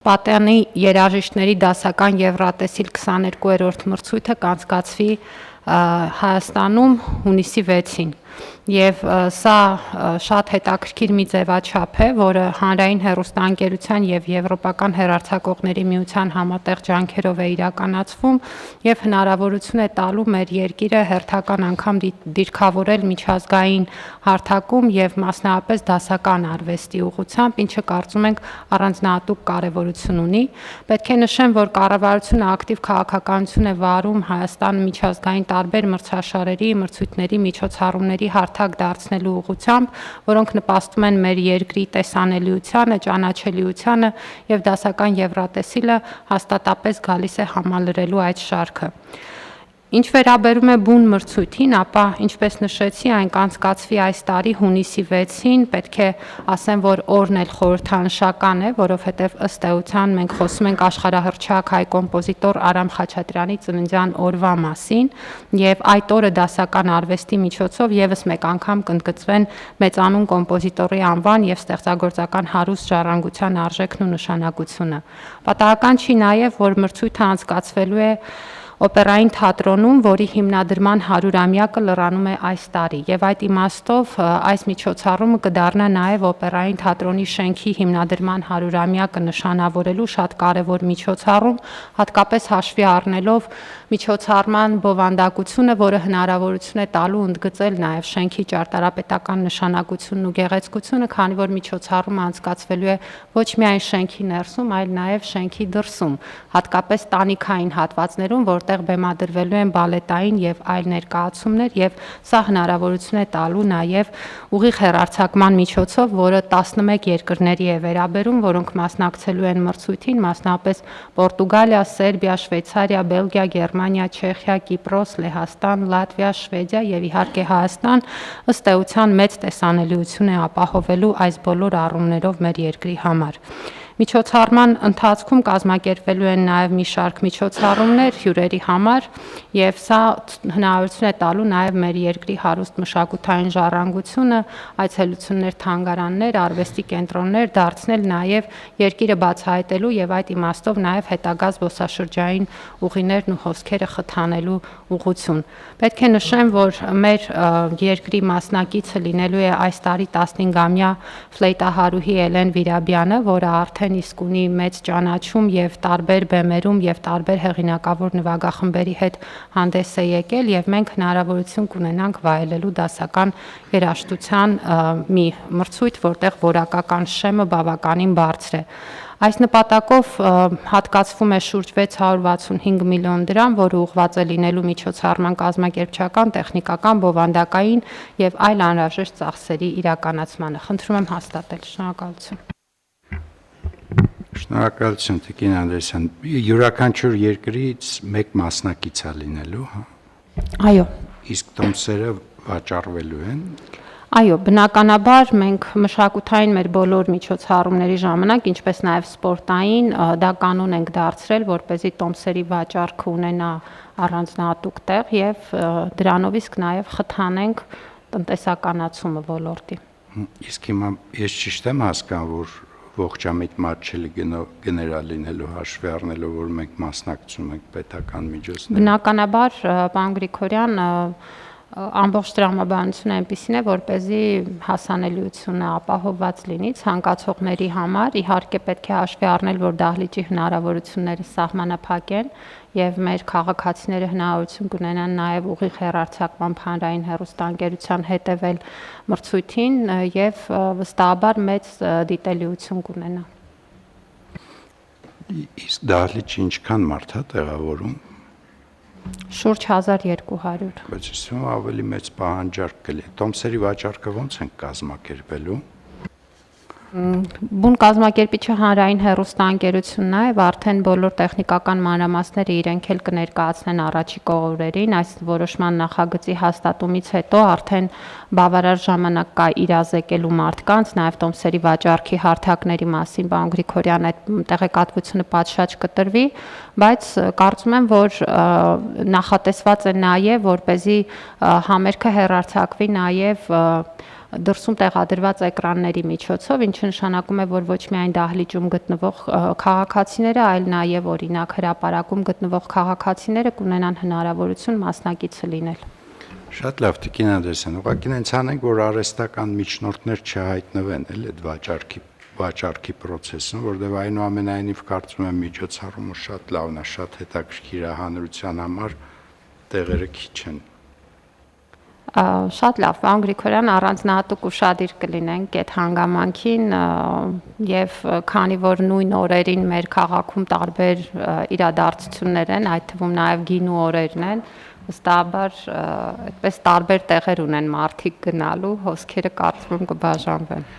Պատանի երաժիշտների դասական Եվրատեսիլ 22-րդ մրցույթը կանցկացվի Հայաստանում հունիսի 6-ին եւ սա շատ հետաքրքիր մի ձևաչափ է, որը հանրային հեռուստաընկերության եւ Եվրոպական հեռարձակողների միության համատեղ ջանքերով է իրականացվում եւ հնարավորություն է տալու մեր երկիրը հերթական անգամ դիրքավորել միջազգային հարթակում եւ մասնավորապես դասական արվեստի ուղղությամբ, ինչը կարծում ենք առանձնահատուկ կարեւորություն ունի։ Պետք է նշեմ, որ կառավարությունը ակտիվ քաղաքականություն է վարում Հայաստան միջազգային տարբեր մրցաշարերի, մրցույթների, միջոցառումների հարթակ դարձնելու ուղղությամբ, որոնք նպաստում են մեր երկրի տեսանելիությանը, ճանաչելիությանը եւ դասական Եվրատեսիլը հաստատապես գալիս է համալրելու այդ շարքը։ Ինչ վերաբերում է բուն մրցույթին, ապա ինչպես նշեցի, այն կանցկացվի այս տարի հունիսի 6-ին, պետք է ասեմ, որ օրն էլ խորհրդանշական է, որովհետև ըստ էության մենք խոսում ենք աշխարհահռչակ հայ կոմպոզիտոր Արամ Խաչատրյանի ծննդյան օրվա մասին, եւ այդ օրը դասական արվեստի միջոցով եւս մեկ անգամ կընդգծվեն մեծանուն կոմպոզիտորի անվան եւ ստեղծագործական հարուստ ժառանգության արժեքն ու նշանակությունը։ Պատահական չի նաեւ, որ մրցույթը անցկացվելու է Օպերային թատրոնում, որի հիմնադրման 100-ամյակը լրանում է այս տարի, եւ այդ իմաստով այս միջոցառումը կդառնա նաեւ Օպերային թատրոնի շենքի հիմնադրման 100-ամյակը նշանավորելու շատ կարեւոր միջոցառում, հատկապես հաշվի առնելով միջոցառման բովանդակությունը, որը հնարավորություն է տալու ընդգծել նաեւ շենքի ճարտարապետական նշանակությունն ու գեղեցկությունը, քանի որ միջոցառումը անցկացվելու է ոչ միայն շենքի ներսում, այլ նաեւ շենքի դրսում, հատկապես տանիքային հատվածներում, որտեղ բեմադրվելու են բալետային եւ այլ ներկայացումներ, եւ սա հնարավորություն է տալու նաեւ ուղիղ հեռարձակման միջոցով, որը 11 երկրների է վերաբերում, որոնք մասնակցելու են մրցույթին, մասնավորապես Պորտուգալիա, Սերբիա, Շվեյցարիա, Բելգիա, Գերմանիա, Չեխիա, Կիպրոս, Լեհաստան, Լատվիա, Շվեդիա եւ իհարկե Հայաստան, ըստ էության մեծ տեսանելիություն է ապահովելու այս բոլոր առումներով մեր երկրի համար։ Միջոցառման ընթացքում կազմակերպվելու են նաև մի շարք միջոցառումներ հյուրերի համար եւ սա հնարավորություն է տալու նաև մեր երկրի հարուստ մշակութային ժառանգությունը, այցելություններ, թանգարաններ, արվեստի կենտրոններ դարձնել նաև երկիրը բացահայտելու եւ այդ իմաստով նաև հետագա զբոսաշրջային ուղիներն ու հոսքերը խթանելու ուղղություն։ Պետք է նշեմ, որ մեր երկրի մասնակիցը լինելու է այս տարի 15-ամյա ֆլեյտահարուհի Էլեն Վիրաբյանը, որը արդեն իսկ ունի մեծ ճանաչում եւ տարբեր բեմերում եւ տարբեր հեղինակավոր նվագախմբերի հետ հանդես է եկել եւ մենք հնարավորություն կունենանք վայելելու դասական երաժշտության մի մրցույթ, որտեղ որակական շեմը բավականին բարձր է։ Այս նպատակով հատկացվում է շուրջ 665 միլիոն դրամ, որը ուղղված է լինելու միջոցառման կազմակերպչական, տեխնիկական, բովանդակային եւ այլ անհրաժեշտ ծախսերի իրականացմանը։ Խնդրում եմ հաստատել։ Շնորհակալություն։ Շնորհակալություն Տիկին Անդրեասյան։ Յուրաքանչյուր երկրից մեկ մասնակից է լինելու, հա։ Այո։ Իսկ տոմսերը վաճառվելու են։ Այո, բնականաբար մենք մշակութային մեր բոլոր միջոցառումների ժամանակ, ինչպես նաև սպորտային, դա կանոն ենք դարձրել, որպեսզի տոմսերի վաճառքը ունենա առանձնահատուկ տեղ եւ դրանով իսկ նաև խթանենք տնտեսականացումը ոլորտի։ Իսկ հիմա ես ճիշտ եմ հասկանում, որ ողջամիտ մատչելի գեներալ լինելու հաշվի առնելով, որ մենք մասնակցում ենք պետական միջոցներում։ Բնականաբար, պարոն Գրիգորյան, ամբողջ տրամաբանությունը այնպիսին է, որպեսզի հասանելիությունը ապահովված լինի ցանկացողների համար, իհարկե պետք է հաշվի առնել, որ դահլիճի հնարավորությունները սահմանափակ են եւ մեր քաղաքացիները հնարավորություն կունենան նաեւ ուղիղ հեռարձակման հանրային հեռուստաընկերության հետեւել մրցույթին եւ վստահաբար մեծ դիտելիություն կունենա։ Իսկ դահլիճը ինչքան մարդ է տեղավորում։ Շուրջ 1200։ Բայց ուսում ավելի մեծ պահանջարկ կլինի։ Տոմսերի վաճառքը ո՞նց են կազմակերպելու։ Բուն կազմակերպիչը հանրային հեռուստաընկերությունն է, եւ արդեն բոլոր տեխնիկական մանրամասները իրենք էլ կներկայացնեն առաջիկա օրերին, այս որոշման նախագծի հաստատումից հետո արդեն բավարար ժամանակ կա իրազեկելու մարդկանց, նաեւ տոմսերի վաճառքի հարթակների մասին պարոն Գրիգորյան այդ տեղեկատվությունը պատշաճ կտրվի, բայց կարծում եմ, որ նախատեսված է նաեւ, որպեսզի համերգը հեռարձակվի նաեւ դրսում տեղադրված էկրանների միջոցով, ինչը նշանակում է, որ ոչ միայն դահլիճում գտնվող քաղաքացիները, այլ նաև օրինակ հրապարակում գտնվող քաղաքացիները կունենան հնարավորություն մասնակիցը լինել։ Շատ լավ, Տիկին Անդրեսյան, ուղղակի հենց անենք, որ արհեստական միջնորդներ չհայտնվեն այդ վաճառքի process-ում, որտեղ այնուամենայնիվ կարծում եմ միջոցառումը շատ լավն է, շատ հետաքրքիր է հանրության համար, տեղերը քիչ են։ Շատ լավ, պարոն Գրիգորյան, առանձնահատուկ ուշադիր կլինենք այդ հանգամանքին եւ քանի որ նույն օրերին մեր քաղաքում տարբեր իրադարձություններ են, այդ թվում նաեւ գինու օրերն են, վստահաբար այդպես տարբեր տեղեր ունեն մարդիկ գնալու, հոսքերը կարծում եմ կբաժանվեն։